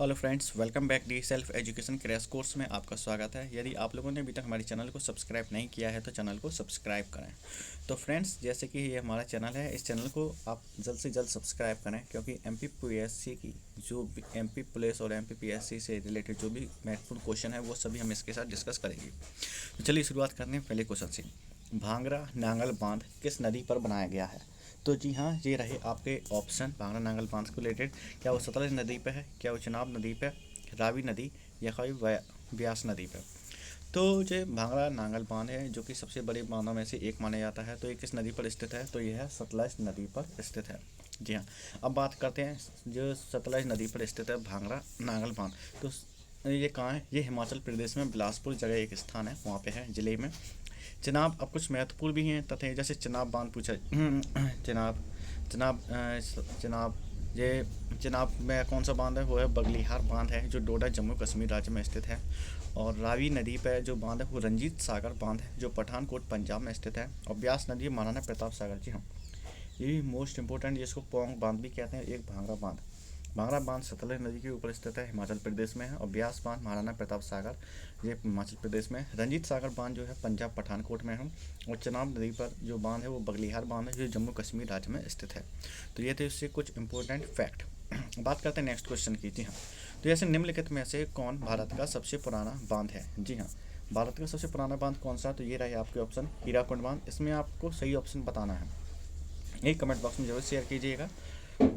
Hello friends, welcome back D self education crash course में आपका स्वागत है। यदि आप लोगों ने अभी तक हमारे चैनल को सब्सक्राइब नहीं किया है तो चैनल को सब्सक्राइब करें। तो फ्रेंड्स, जैसे कि ये हमारा चैनल है, इस चैनल को आप जल्द से जल्द सब्सक्राइब करें, क्योंकि एमपीपीएससी की जो भी एमपी पुलिस और एमपीपीएससी से रिलेटेड जो भी महत्वपूर्ण क्वेश्चन है वो सभी हम इसके साथ डिस्कस करेंगे। तो चलिए शुरुआत करते हैं पहले क्वेश्चन से। भांगड़ा नांगल बांध किस नदी पर बनाया गया है? तो जी हाँ, ये रहे आपके ऑप्शन। भांगड़ा नांगल बांध को रिलेटेड, क्या वो सतलज नदी पे है, क्या वो चिनाब नदी पे, रावी नदी, या कोई व्यास नदी पे? तो जो भांगड़ा नांगल बांध है, जो कि सबसे बड़े बांधों में से एक माना जाता है, तो ये किस नदी पर स्थित है? तो यह है सतलज नदी पर स्थित है। जी हाँ। अब बात करते हैं जो सतलज नदी पर स्थित है भांगड़ा नांगल बांध। तो ये कहाँ है? ये हिमाचल प्रदेश में बिलासपुर जगह एक स्थान है, वहाँ पे है जिले में। चनाब, अब कुछ महत्वपूर्ण भी हैं तथ्य, जैसे चनाब बांध पूछा। चनाब चनाब चनाब ये चनाब में कौन सा बांध है? वो है बगलिहार बांध है, जो डोडा जम्मू कश्मीर राज्य में स्थित है। और रावी नदी पर जो बांध है वो रंजीत सागर बांध है, जो पठानकोट पंजाब में स्थित है। और ब्यास नदी महाराणा प्रताप सागर। जी हाँ, ये मोस्ट इंपॉर्टेंट, जिसको पोंग बांध भी कहते हैं, एक भांगड़ा बांध। भांगड़ा बांध सतलज नदी के ऊपर स्थित है, हिमाचल प्रदेश में है। और ब्यास बांध महाराणा प्रताप सागर, ये हिमाचल प्रदेश में है। रंजीत सागर बांध जो है पंजाब पठानकोट में है। और चनाब नदी पर जो बांध है वो बगलिहार बांध है, जो जम्मू कश्मीर राज्य में स्थित है। तो ये थे इससे कुछ इंपॉर्टेंट फैक्ट। बात करते हैं नेक्स्ट क्वेश्चन की। जी हाँ, तो जैसे निम्नलिखित में से कौन भारत का सबसे पुराना बांध है? जी हाँ, भारत का सबसे पुराना बांध कौन सा? तो ये रहे आपके ऑप्शन। हीराकुंड बांध। इसमें आपको सही ऑप्शन बताना है, एक कमेंट बॉक्स में जरूर शेयर कीजिएगा।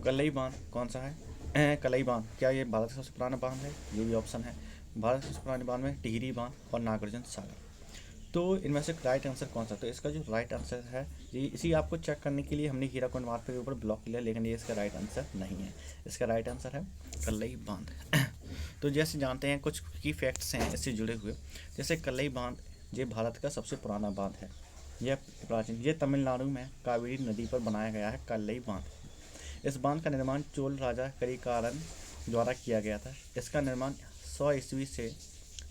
कलई बांध कौन सा है? कलई बांध, क्या ये भारत का सबसे पुराना बांध है? ये भी ऑप्शन है। भारत के सबसे पुराने बांध में टिहरी बांध और नागार्जुन सागर। तो इनमें से राइट आंसर कौन सा? तो इसका जो राइट आंसर है, ये इसी आपको चेक करने के लिए हमने हीराकुंड बांध के ऊपर ब्लॉक किया, लेकिन ये इसका राइट आंसर नहीं है। इसका राइट आंसर है कलई बांध। तो जैसे जानते हैं कुछ की फैक्ट्स हैं इससे जुड़े हुए। जैसे कलई बांध ये भारत का सबसे पुराना बांध है। यह प्राचीन, ये तमिलनाडु में कावेरी नदी पर बनाया गया है कलई बांध। इस बांध का निर्माण चोल राजा करिकारन द्वारा किया गया था। इसका निर्माण 100 ईस्वी से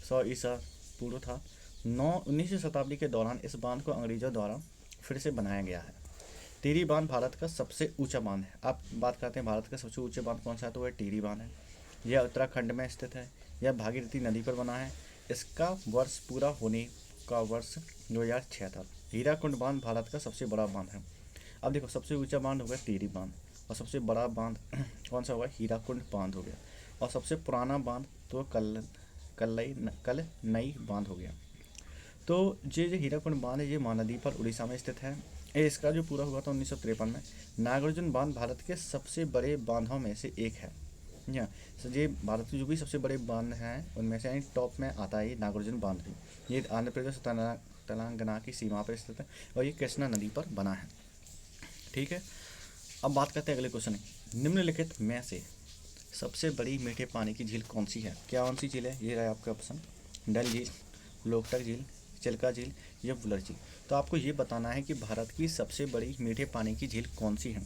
100 ईसा पूर्व था। 19वीं शताब्दी के दौरान इस बांध को अंग्रेजों द्वारा फिर से बनाया गया है। टिहरी बांध भारत का सबसे ऊंचा बांध है। आप बात करते हैं भारत का सबसे ऊंचे बांध कौन सा है? तो वह टिहरी बांध है। यह उत्तराखंड में स्थित है। यह भागीरथी नदी पर बना है। इसका वर्ष पूरा होने का वर्ष 2006 था। हीराकुंड बांध भारत का सबसे बड़ा बांध है। अब देखो, सबसे ऊंचा बांध हो गया टिहरी बांध, और सबसे बड़ा बांध कौन सा होगा? हीराकुंड बांध हो गया। और सबसे पुराना बांध तो कल नई बांध हो गया। तो ये जो हीराकुंड बांध है, ये महानदी पर उड़ीसा में स्थित है। ये इसका जो पूरा हुआ था 1953 में। नागार्जुन बांध भारत के सबसे बड़े बांधों में से एक है। या ये भारत के जो भी सबसे बड़े बांध हैं उनमें से टॉप में आता है ये नागार्जुन बांध भी। ये आंध्र प्रदेश और तेलंगाना की सीमा पर स्थित है, और ये कृष्णा नदी पर बना है। ठीक है, अब बात करते हैं अगले क्वेश्चन की। निम्नलिखित में से सबसे बड़ी मीठे पानी की झील कौन सी है? क्या कौन सी झील है? ये रहा आपके ऑप्शन। डल झील, लोकटक झील, चिल्का झील, या वुलर झील। तो आपको ये बताना है कि भारत की सबसे बड़ी मीठे पानी की झील कौन सी है।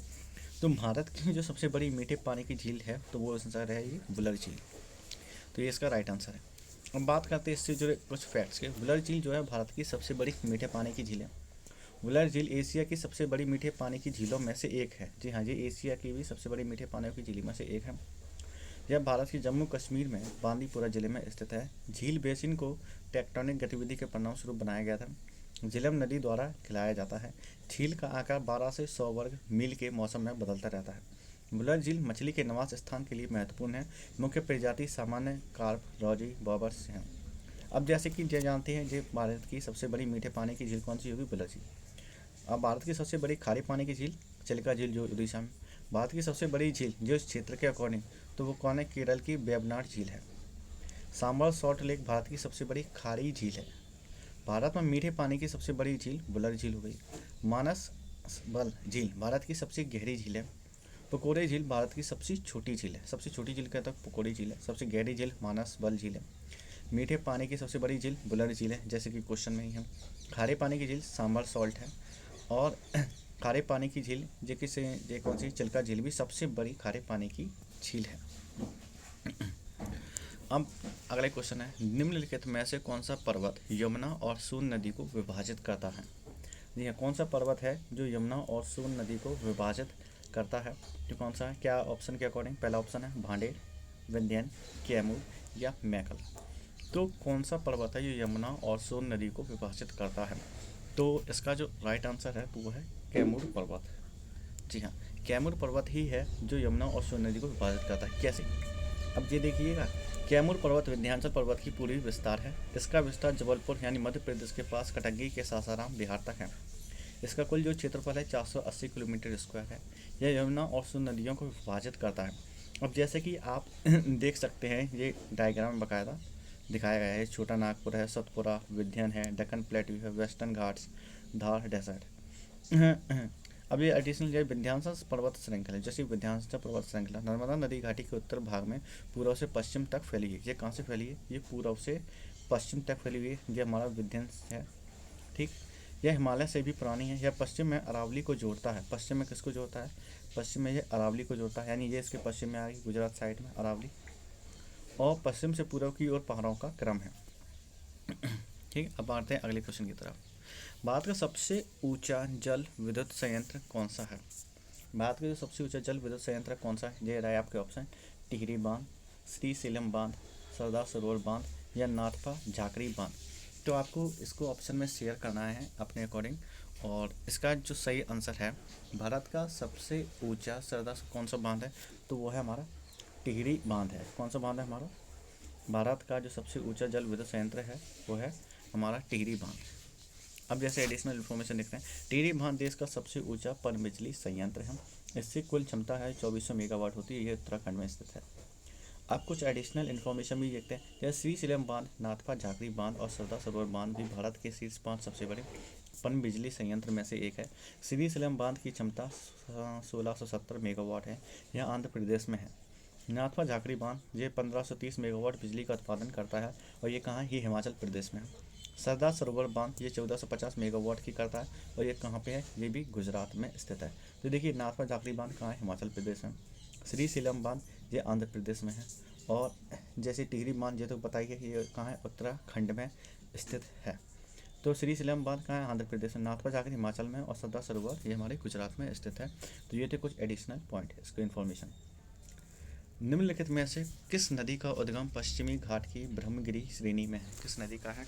तो भारत की जो सबसे बड़ी मीठे पानी की झील है, तो वो आंसर है ये वुलर झील। तो ये इसका राइट आंसर है। अब बात करते हैं इससे जुड़े कुछ फैक्ट्स के। वुलर झील जो है भारत की सबसे बड़ी मीठे पानी की झील है। वुलर झील एशिया की सबसे बड़ी मीठे पानी की झीलों में से एक है। जी हाँ, ये एशिया की भी सबसे बड़ी मीठे पानी की झीलों में से एक है। यह भारत के जम्मू कश्मीर में बांदीपुरा जिले में स्थित है। झील बेसिन को टेक्टोनिक गतिविधि के परिणामस्वरूप बनाया गया था। झेलम नदी द्वारा खिलाया जाता है। झील का आकार 12 से 100 वर्ग मील के मौसम में बदलता रहता है। वुलर झील मछली के निवास स्थान के लिए महत्वपूर्ण है। मुख्य प्रजाति सामान्य कार्प, रोजी, बॉबर्स हैं। अब जैसे कि ये जानते हैं, ये भारत की सबसे बड़ी मीठे पानी की झील कौन सी होगी? वुलर झील। अब भारत की सबसे बड़ी खारे पानी की झील चिल्का झील, जो उड़ीसा में। भारत की सबसे बड़ी झील जो इस क्षेत्र के अकॉर्डिंग, तो वो कौन है? केरल की वेबनाड झील है। सांबर सॉल्ट लेक भारत की सबसे बड़ी खारी झील है। भारत में मीठे पानी की सबसे बड़ी झील वुलर झील हो गई। मानस बल झील भारत की सबसे गहरी झील है। पकोड़े झील भारत की सबसे छोटी झील है। सबसे छोटी झील कहते हैं पकोड़े झील है। सबसे गहरी झील मानस बल झील है। मीठे पानी की सबसे बड़ी झील वुलर झील है, जैसे कि क्वेश्चन में ही है। खारे पानी की झील सांबर सॉल्ट है। और खारे पानी की झील जे कौन सी? चिल्का झील भी सबसे बड़ी खारे पानी की झील है। अब अगला क्वेश्चन है, निम्नलिखित में से कौन सा पर्वत यमुना और सोन नदी को विभाजित करता है? जी हाँ, कौन सा पर्वत है जो यमुना और सोन नदी को विभाजित करता है? जो कौन सा है? क्या ऑप्शन के अकॉर्डिंग? पहला ऑप्शन है भांडेर, विंध्यन, कैमूर या मैकल। तो कौन सा पर्वत है जो यमुना और सोन नदी को विभाजित करता है? तो इसका जो राइट आंसर है वो है कैमूर पर्वत। जी हाँ, कैमूर पर्वत ही है जो यमुना और सोन नदी को विभाजित करता है। कैसे? अब ये देखिएगा, कैमूर पर्वत विंध्याचल पर्वत की पूरी विस्तार है। इसका विस्तार जबलपुर यानी मध्य प्रदेश के पास कटंगी के सासाराम बिहार तक है। इसका कुल जो क्षेत्रफल है 480 किलोमीटर स्क्वायर है। यह यमुना और सोन नदियों को विभाजित करता है। अब जैसे कि आप देख सकते हैं, ये डायग्राम में बाकायदा दिखाया गया है। छोटा नागपुर है, सतपुरा, विंध्यन है, दक्कन प्लेट्यू है, वेस्टर्न घाट्स, धार डेजर्ट। अब ये एडिशनल जो विंध्याचल पर्वत श्रृंखला है, जैसे विंध्याचल पर्वत श्रृंखला नर्मदा नदी घाटी के उत्तर भाग में पूर्व से पश्चिम तक फैली है। ये कहाँ से फैली है? ये पूर्व से पश्चिम तक फैली हुई है। ये हमारा विंध्याचल है, ठीक। यह हिमालय से भी पुरानी है। यह पश्चिम में अरावली को जोड़ता है। पश्चिम में किसको जोड़ता है? पश्चिम में ये अरावली को जोड़ता है, यानी ये इसके पश्चिम में आ गई, गुजरात साइड में अरावली। और पश्चिम से पूर्व की ओर पहाड़ों का क्रम है, ठीक। अब आते हैं अगले क्वेश्चन की तरफ। भारत का सबसे ऊंचा जल विद्युत संयंत्र कौन सा है? भारत का जो सबसे ऊंचा जल विद्युत संयंत्र कौन सा है? ये रहा है आपके ऑप्शन, टिहरी बांध, श्रीशैलम बांध, सरदार सरोवर बांध या नाथपा झाकरी बांध। तो आपको इसको ऑप्शन में शेयर करना है अपने अकॉर्डिंग। और इसका जो सही आंसर है, भारत का सबसे ऊंचा सरदार कौन सा बांध है? तो वो है हमारा टिहरी बांध है। कौन सा बांध है हमारा? भारत का जो सबसे ऊंचा जल विद्युत संयंत्र है वो है हमारा टिहरी बांध। अब जैसे एडिशनल इन्फॉर्मेशन देख रहे हैं, टिहरी बांध देश का सबसे ऊंचा पनबिजली संयंत्र है। इससे कुल क्षमता है 2400 मेगावाट होती है। ये उत्तराखंड में स्थित है। अब कुछ एडिशनल इन्फॉर्मेशन भी देखते हैं, जैसे श्रीशैलम बांध, नाथपा झाकरी बांध और सरदार सरोवर बांध भी भारत के शीर्ष 5 सबसे बड़े पनबिजली संयंत्र में से एक है। श्रीशैलम बांध की क्षमता 1670 मेगावाट है। यह आंध्र प्रदेश में है। नाथपा झाकरी बांध ये 1530 मेगावाट बिजली का उत्पादन करता है और ये कहाँ है? ये हिमाचल प्रदेश में है। सरदार सरोवर बांध ये 1450 मेगावाट की करता है और ये कहाँ पे है? ये भी गुजरात में स्थित है। तो देखिए, नाथपा झाकरी बांध कहाँ है? हिमाचल प्रदेश में। श्रीशैलम बांध ये आंध्र प्रदेश में है। और जैसे टिहरी बांध ये तो बताइए ये कहाँ है? उत्तराखंड में स्थित है। तो श्रीशैलम बांध कहाँ है? आंध्र प्रदेश में। नाथपा झाकरी हिमाचल में और सरदार सरोवर ये हमारे गुजरात में स्थित है। तो ये थे कुछ एडिशनल पॉइंट है इसको इन्फॉर्मेशन। निम्नलिखित में से किस नदी का उद्गम पश्चिमी घाट की ब्रह्मगिरी श्रेणी में है? किस नदी का है?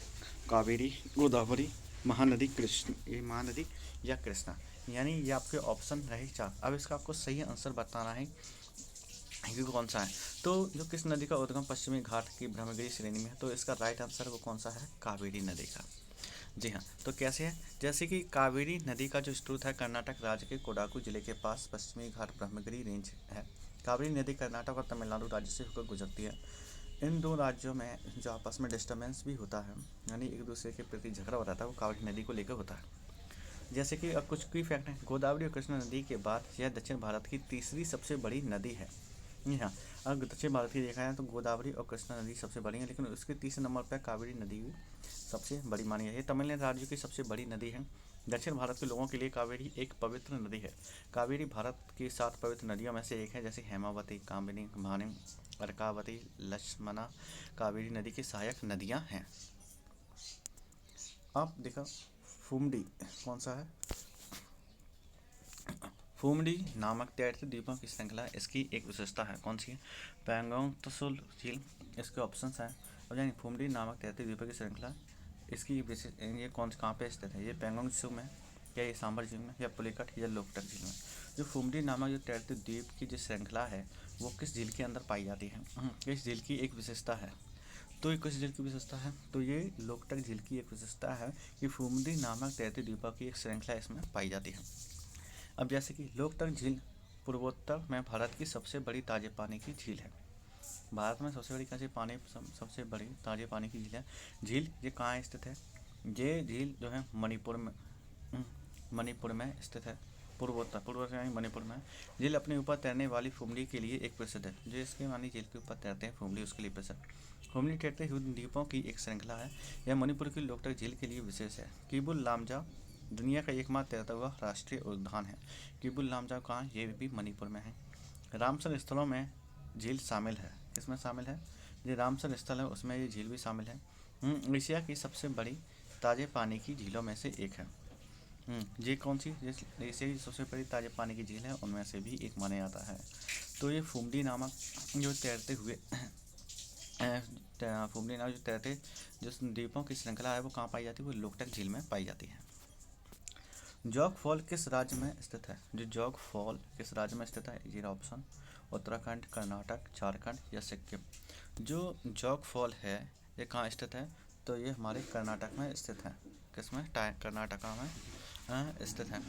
कावेरी, गोदावरी, महानदी, कृष्ण, ये महानदी या कृष्णा। यानी ये आपके ऑप्शन रहे 4। अब इसका आपको सही आंसर बताना है कि कौन सा है। तो जो किस नदी का उद्गम पश्चिमी घाट की ब्रह्मगिरी श्रेणी में है, तो इसका राइट आंसर वो कौन सा है? कावेरी नदी का। जी हाँ, तो कैसे है? जैसे कि कावेरी नदी का जो स्रोत है कर्नाटक राज्य के कोडागु जिले के पास पश्चिमी घाट ब्रह्मगिरी रेंज है। कावेरी नदी कर्नाटक और तमिलनाडु राज्य से होकर गुजरती है। इन दो राज्यों में जो आपस में डिस्टर्बेंस भी होता है, यानी एक दूसरे के प्रति झगड़ा हो रहा था, वो कावेरी नदी को लेकर होता है। जैसे कि अब कुछ की फैक्ट है, गोदावरी और कृष्णा नदी के बाद यह दक्षिण भारत की तीसरी सबसे बड़ी नदी है। जी हाँ, अगर दक्षिण भारत की देखा जाए तो गोदावरी और कृष्णा नदी सबसे बड़ी है, लेकिन उसके तीसरे नंबर पर कावेरी नदी सबसे बड़ी मानी है। ये तमिलनाडु राज्य की सबसे बड़ी नदी है। दक्षिण भारत के लोगों के लिए कावेरी एक पवित्र नदी है। कावेरी भारत की 7 पवित्र नदियों में से एक है। जैसे हेमावती, कामिनी, भानी, अर्कावती, लक्ष्मणा कावेरी नदी की सहायक नदियां हैं। अब देखो फुमडी कौन सा है? फुमडी नामक तैरते द्वीपों की श्रृंखला इसकी एक विशेषता है। कौन सी है? पैंगोंग त्सुल झील। इसके ऑप्शंस हैं। और यानी फुमडी नामक तैरते द्वीपों की श्रृंखला इसकी विशेष, ये कौन कहाँ पे स्थित है? ये पैंगोंग त्सु में, या ये सांभर झील में, या पुलिकट, या लोकटक झील में। जो फुमडी नामक जो तैरते द्वीप की जो श्रृंखला है वो किस झील के अंदर पाई जाती है? इस झील की एक विशेषता है। तो ये किस झील की विशेषता है? तो ये लोकटक झील की एक विशेषता है कि फुमडी नामक तैरते द्वीपों की एक श्रृंखला इसमें पाई जाती है। अब जैसे कि लोकटक झील पूर्वोत्तर में भारत की सबसे बड़ी ताजे पानी की झील है। भारत में सबसे बड़ी सबसे बड़ी ताजे पानी की झील है। झील ये कहाँ स्थित है? ये झील जो है मणिपुर में स्थित है। पूर्वोत्तर यानी मणिपुर में। झील अपने ऊपर तैरने वाली फुमडी के लिए एक प्रसिद्ध है। जो इसके मानी झील के ऊपर तैरते हैं फुमडी, उसके लिए प्रसिद्ध। फुमडी तैरते हुए द्वीपों की एक श्रृंखला है। यह मणिपुर की लोकटक झील के लिए विशेष है। किबुल लामजा दुनिया का एकमात्र तैरता हुआ राष्ट्रीय उद्यान है। किबुल लामजा कहाँ? ये भी मणिपुर में है। रामसर स्थलों में झील शामिल है। किसमें शामिल है? जो रामसर स्थल है उसमें ये झील भी शामिल है। एशिया की सबसे बड़ी ताजे पानी की झीलों में से एक है। ये कौन सी एशिया की सबसे बड़ी ताजे पानी की झील है उनमें से भी एक माना जाता है। तो ये फुमदी नामक जो तैरते हुए फुमदी नामक जो तैरते जो द्वीपों की श्रृंखला है वो कहाँ पाई जाती है, वो लोकटक झील में पाई जाती है। जॉग फॉल किस राज्य में स्थित है, जो जॉग फॉल किस राज्य में स्थित है, ये ऑप्शन उत्तराखंड, कर्नाटक, झारखंड या सिक्किम। जो जॉग फॉल है ये कहाँ स्थित है, तो ये हमारे कर्नाटक में स्थित है। किसमें, कर्नाटका में स्थित है।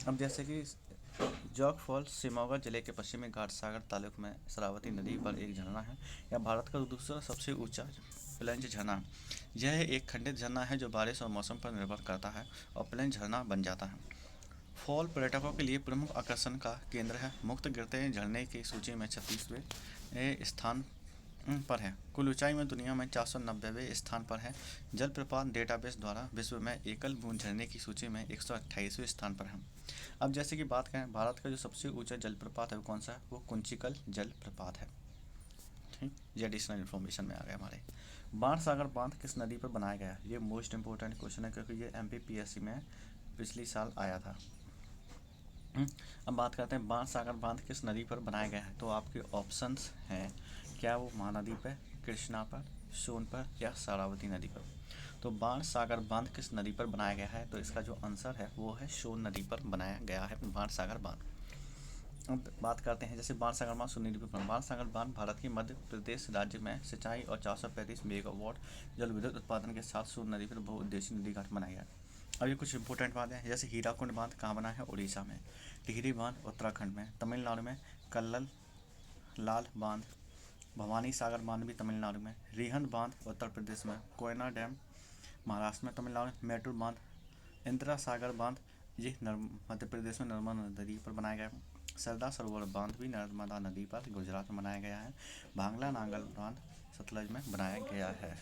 अब जैसे कि जॉग फॉल शिमोगा जिले के पश्चिमी घाट सागर तालुक में शरावती नदी पर एक झरना है। यह भारत का दूसरा सबसे ऊंचा प्लेंज झरना। यह एक खंडित झरना है जो बारिश और मौसम पर निर्भर करता है और प्लेंज झरना बन जाता है। फॉल पर्यटकों के लिए प्रमुख आकर्षण का केंद्र है। मुक्त गिरते झरने की सूची में 36वें स्थान पर है। कुल ऊंचाई में दुनिया में 490वें स्थान पर है। जलप्रपात डेटाबेस द्वारा विश्व में एकल बूंद झरने की सूची में 128वें स्थान पर है। अब जैसे कि बात करें भारत का जो सबसे ऊंचा जलप्रपात है वो कौन सा है, वो कुंचिकल जलप्रपात है। ठीक, ये एडिशनल इन्फॉर्मेशन में आ गया हमारे। बाणसागर बांध किस नदी पर बनाया गया है, ये मोस्ट इंपॉर्टेंट क्वेश्चन है क्योंकि ये MPPSC में पिछली साल आया था। अब बात करते हैं बाणसागर बांध किस नदी पर बनाया गया है, तो आपके ऑप्शंस हैं, क्या वो महानदी पर, कृष्णा पर, सोन पर या शरावती नदी पर। तो बाणसागर बांध किस नदी पर बनाया गया है, तो इसका जो आंसर है वो है सोन नदी पर बनाया गया है बाणसागर बांध। अब बात करते हैं जैसे बाणसागर बांध सोन नदी पर। बाणसागर बांध भारत के मध्य प्रदेश राज्य में सिंचाई और 435 मेगावाट जल विद्युत उत्पादन के साथ सोन नदी पर बहुउद्देशीय नदी घाट बनाया गया। अब ये कुछ इंपॉर्टेंट बातें हैं, जैसे हीराकुंड बांध कहाँ बना है, उड़ीसा में। टिहरी बांध उत्तराखंड में। तमिलनाडु में कल्लल लाल बांध। भवानी सागर बांध भी तमिलनाडु में। रिहंद बांध उत्तर प्रदेश में। कोयना डैम महाराष्ट्र में। तमिलनाडु में मेटूर बांध। इंदिरा सागर बांध ये मध्य प्रदेश में नर्मदा नदी पर बनाया गया है। सरदार सरोवर बांध भी नर्मदा नदी पर गुजरात में बनाया गया है। भांगला नांगल बांध सतलज में बनाया गया है।